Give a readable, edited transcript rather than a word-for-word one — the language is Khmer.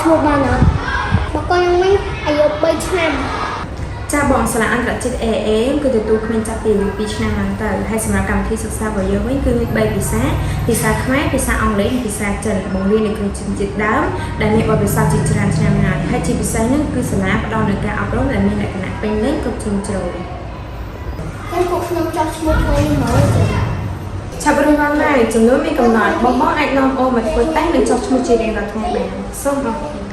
mua bao nữa mà conยังไม่อายุ3 ឆ្នាំ ចាបងសាលាអន្តរជាតិ AA គឺទទួលគ្មានចាប់ពី2ឆ្នាំឡើងទៅហើយសម្រាប់កម្មវិធីសិក្សារបស់យើងវិញគឺមាន3ភាសាភាសាខ្មែរភាសាអង់គ្លេសនិងភាសាចិនបង្រៀននៅក្នុងជំនាញដើមដែលមានបទពិសោធន៍ជាច្រើនឆ្នាំហើយហើយជាពិសេសនោះគឺសាលាផ្ដល់នូវការអប់រំដែលមានលក្ខណៈពេញលេញគ្រប់ជ្រុងជ្រោយ ហើយពួកខ្ញុំចង់ឈ្មោះថ្មីមកទេ ឆាប់រួចមកហើយចំនួនមានកំណត់បងអាចនាំអូនមកធ្វើតែនិងចុះឈ្មោះជារៀងរាល់ថ្ងៃបានសូមអរគុណ